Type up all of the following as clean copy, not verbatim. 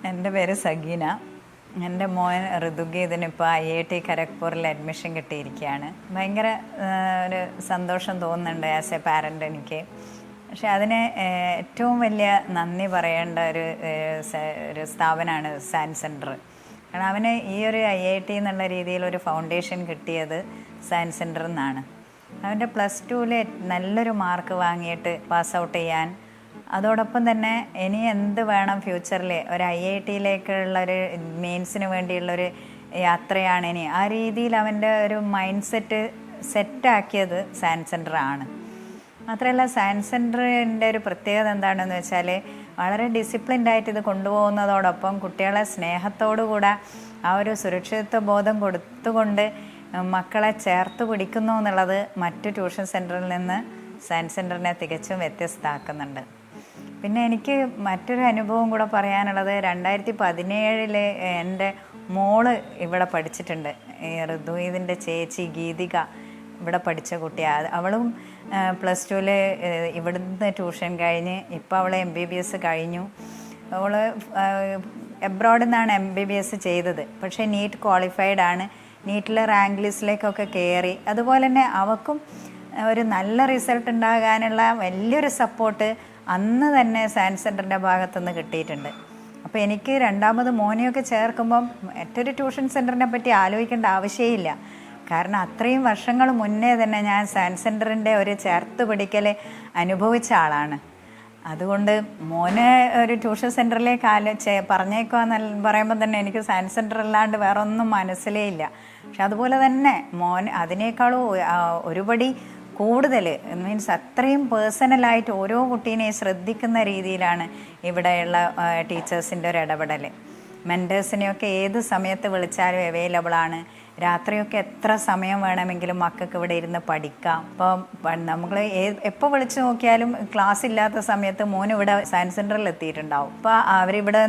എൻ്റെ പേര് സഗീന. എൻ്റെ മോൻ ഋതുഗീതിനിപ്പോൾ IIT ഖരഗ്പൂരിൽ അഡ്മിഷൻ കിട്ടിയിരിക്കുകയാണ്. ഭയങ്കര ഒരു സന്തോഷം തോന്നുന്നുണ്ട് ആസ് എ പാരൻ്റ് എനിക്ക്. പക്ഷെ അതിന് ഏറ്റവും വലിയ നന്ദി പറയേണ്ട ഒരു സ്ഥാപനമാണ് സയൻസ് സെൻറ്റർ. കാരണം അവന് ഈ ഒരു IIT എന്നുള്ള രീതിയിൽ ഒരു ഫൗണ്ടേഷൻ കിട്ടിയത് സയൻസ് സെൻറ്ററിൽ നിന്നാണ്. അവൻ്റെ +2 നല്ലൊരു മാർക്ക് വാങ്ങിയിട്ട് പാസ് ഔട്ട് ചെയ്യാൻ, അതോടൊപ്പം തന്നെ ഇനി എന്ത് വേണം ഫ്യൂച്ചറിൽ ഒരു IITയിലേക്കുള്ളൊരു മെയിൻസിന് വേണ്ടിയുള്ളൊരു യാത്രയാണ് ഇനി, ആ രീതിയിൽ അവൻ്റെ ഒരു മൈൻഡ് സെറ്റാക്കിയത് സയൻസ് സെൻറ്ററാണ്. മാത്രമല്ല സയൻസ് സെൻറ്ററിൻ്റെ ഒരു പ്രത്യേകത എന്താണെന്ന് വെച്ചാൽ വളരെ ഡിസിപ്ലിൻഡായിട്ട് ഇത് കൊണ്ടുപോകുന്നതോടൊപ്പം കുട്ടികളെ സ്നേഹത്തോടു കൂടെ ആ ഒരു സുരക്ഷിതത്വ ബോധം കൊടുത്തുകൊണ്ട് മക്കളെ ചേർത്ത് പിടിക്കുന്നു എന്നുള്ളത് മറ്റു ട്യൂഷൻ സെൻറ്ററിൽ നിന്ന് സയൻസ് സെൻറ്ററിനെ തികച്ചും വ്യത്യസ്തമാക്കുന്നുണ്ട്. പിന്നെ എനിക്ക് മറ്റൊരു അനുഭവം കൂടെ പറയാനുള്ളത്, 2017 എൻ്റെ മോള് ഇവിടെ പഠിച്ചിട്ടുണ്ട്. ഋതുഗീതിൻ്റെ ചേച്ചി ഗീതിക ഇവിടെ പഠിച്ച കുട്ടിയാണ്. അവളും +2 ഇവിടുന്ന് ട്യൂഷൻ കഴിഞ്ഞ് ഇപ്പോൾ അവൾ MBBS കഴിഞ്ഞു. അവൾ എബ്രോഡിൽ നിന്നാണ് MBBS ചെയ്തത്. പക്ഷേ നീറ്റ് ക്വാളിഫൈഡ് ആണ്. നീറ്റിലെ റാങ്ക് ലിസ്റ്റിലേക്കൊക്കെ കയറി. അതുപോലെ തന്നെ അവൾക്കും ഒരു നല്ല റിസൾട്ട് ഉണ്ടാകാനുള്ള വലിയൊരു സപ്പോർട്ട് അന്ന് തന്നെ സയൻസ് സെൻറ്ററിൻ്റെ ഭാഗത്തുനിന്ന് കിട്ടിയിട്ടുണ്ട്. അപ്പോൾ എനിക്ക് രണ്ടാമത് മോനെയൊക്കെ ചേർക്കുമ്പം മറ്റൊരു ട്യൂഷൻ സെൻറ്ററിനെ പറ്റി ആലോചിക്കേണ്ട ആവശ്യമില്ല. കാരണം അത്രയും വർഷങ്ങൾ മുന്നേ തന്നെ ഞാൻ സയൻസ് സെൻറ്ററിൻ്റെ ഒരു ചേർത്ത് പിടിക്കൽ അനുഭവിച്ച ആളാണ്. അതുകൊണ്ട് മോനെ ഒരു ട്യൂഷൻ സെൻറ്ററിലേക്ക് പറഞ്ഞേക്കുവാന്ന് പറയുമ്പോൾ തന്നെ എനിക്ക് സയൻസ് സെൻറ്റർ അല്ലാണ്ട് വേറെ ഒന്നും മനസ്സിലേ ഇല്ല. പക്ഷെ അതുപോലെ തന്നെ മോൻ അതിനേക്കാളും ഒരുപടി കൂടുതൽ മീൻസ് അത്രയും പേഴ്സണലായിട്ട് ഓരോ കുട്ടീനെയും ശ്രദ്ധിക്കുന്ന രീതിയിലാണ് ഇവിടെയുള്ള ടീച്ചേഴ്സിൻ്റെ ഒരു ഇടപെടൽ. മെൻറ്റേഴ്സിനെയൊക്കെ ഏത് സമയത്ത് വിളിച്ചാലും അവൈലബിളാണ്. രാത്രിയൊക്കെ എത്ര സമയം വേണമെങ്കിലും മക്കൾക്ക് ഇവിടെ ഇരുന്ന് പഠിക്കാം. അപ്പം നമ്മൾ എപ്പോൾ വിളിച്ചു നോക്കിയാലും ക്ലാസ് ഇല്ലാത്ത സമയത്ത് മോൻ ഇവിടെ സയൻസ് സെൻറ്ററിൽ എത്തിയിട്ടുണ്ടാവും. അപ്പോൾ അവരിവിടെ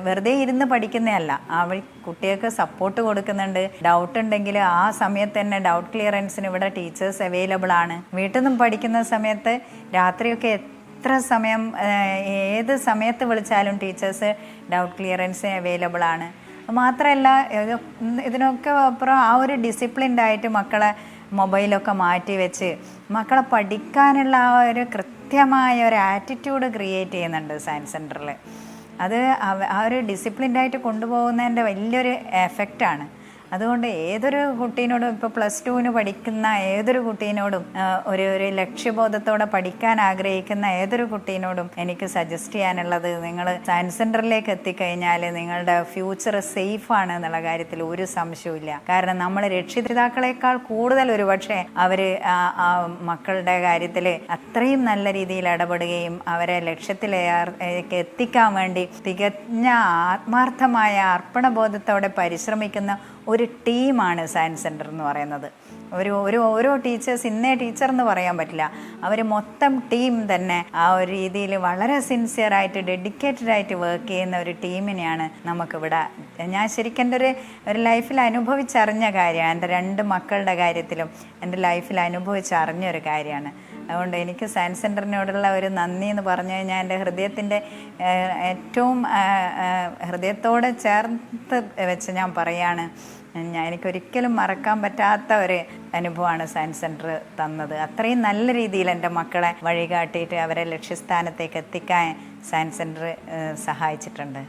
വെറുതെ ഇരുന്ന് പഠിക്കുന്നതല്ല, അവർ കുട്ടികൾക്ക് സപ്പോർട്ട് കൊടുക്കുന്നുണ്ട്. ഡൗട്ട് ഉണ്ടെങ്കിൽ ആ സമയത്ത് തന്നെ ഡൗട്ട് ക്ലിയറൻസിന് ഇവിടെ ടീച്ചേഴ്സ് അവൈലബിൾ ആണ്. വീട്ടിൽ നിന്നും പഠിക്കുന്ന സമയത്ത് രാത്രിയൊക്കെ എത്ര സമയം ഏത് സമയത്ത് വിളിച്ചാലും ടീച്ചേഴ്സ് ഡൗട്ട് ക്ലിയറൻസ് അവൈലബിൾ ആണ്. മാത്രമല്ല ഇതിനൊക്കെ അപ്പുറം ആ ഒരു ഡിസിപ്ലിൻഡായിട്ട് മക്കളെ മൊബൈലൊക്കെ മാറ്റി വെച്ച് മക്കളെ പഠിക്കാനുള്ള ആ ഒരു കൃത്യമായ ഒരു ആറ്റിറ്റ്യൂഡ് ക്രിയേറ്റ് ചെയ്യുന്നുണ്ട് സയൻസ് സെൻറ്ററിൽ. അത് ആ ഒരു ഡിസിപ്ലിൻഡായിട്ട് കൊണ്ടുപോകുന്നതിൻ്റെ വലിയൊരു എഫക്റ്റാണ്. അതുകൊണ്ട് ഏതൊരു കുട്ടീനോടും, ഇപ്പോൾ +2 പഠിക്കുന്ന ഏതൊരു കുട്ടീനോടും, ഒരു ലക്ഷ്യബോധത്തോടെ പഠിക്കാൻ ആഗ്രഹിക്കുന്ന ഏതൊരു കുട്ടീനോടും എനിക്ക് സജസ്റ്റ് ചെയ്യാനുള്ളത്, നിങ്ങൾ സയൻസ് സെൻറ്ററിലേക്ക് എത്തിക്കഴിഞ്ഞാൽ നിങ്ങളുടെ ഫ്യൂച്ചർ സേഫാണ് എന്നുള്ള കാര്യത്തിൽ ഒരു സംശയവുമില്ല. കാരണം നമ്മൾ രക്ഷിതാക്കളെക്കാൾ കൂടുതൽ ഒരുപക്ഷെ അവർ മക്കളുടെ കാര്യത്തിൽ അത്രയും നല്ല രീതിയിൽ ഇടപെടുകയും അവരെ ലക്ഷ്യത്തിലേക്ക് എത്തിക്കാൻ വേണ്ടി തികഞ്ഞ ആത്മാർത്ഥമായ അർപ്പണബോധത്തോടെ പരിശ്രമിക്കുന്ന ഒരു ടീമാണ് സയൻസ് സെൻറ്റർ എന്ന് പറയുന്നത്. ഓരോ ടീച്ചേഴ്സ് ഇന്നേ ടീച്ചർ എന്ന് പറയാൻ പറ്റില്ല, അവർ മൊത്തം ടീം തന്നെ ആ ഒരു രീതിയിൽ വളരെ സിൻസിയറായിട്ട് ഡെഡിക്കേറ്റഡ് ആയിട്ട് വർക്ക് ചെയ്യുന്ന ഒരു ടീമിനെയാണ് നമുക്കിവിടെ. ഞാൻ ശരിക്കും എൻ്റെ ഒരു ലൈഫിൽ അനുഭവിച്ചറിഞ്ഞ കാര്യമാണ്. എൻ്റെ 2 മക്കളുടെ കാര്യത്തിലും എൻ്റെ ലൈഫിൽ അനുഭവിച്ചറിഞ്ഞൊരു കാര്യമാണ്. അതുകൊണ്ട് എനിക്ക് സയൻസ് സെൻറ്ററിനോടുള്ള ഒരു നന്ദി എന്ന് പറഞ്ഞു കഴിഞ്ഞാൽ എൻ്റെ ഹൃദയത്തിൻ്റെ ഏറ്റവും ഹൃദയത്തോട് ചേർത്ത് വെച്ച് ഞാൻ പറയുകയാണ്, എനിക്കൊരിക്കലും മറക്കാൻ പറ്റാത്ത ഒരു അനുഭവമാണ് സയൻസ് സെൻറ്റർ തന്നത്. അത്രയും നല്ല രീതിയിൽ എൻ്റെ മക്കളെ വഴികാട്ടിയിട്ട് അവരെ ലക്ഷ്യസ്ഥാനത്തേക്ക് എത്തിക്കാൻ സയൻസ് സെൻറ്റർ സഹായിച്ചിട്ടുണ്ട്.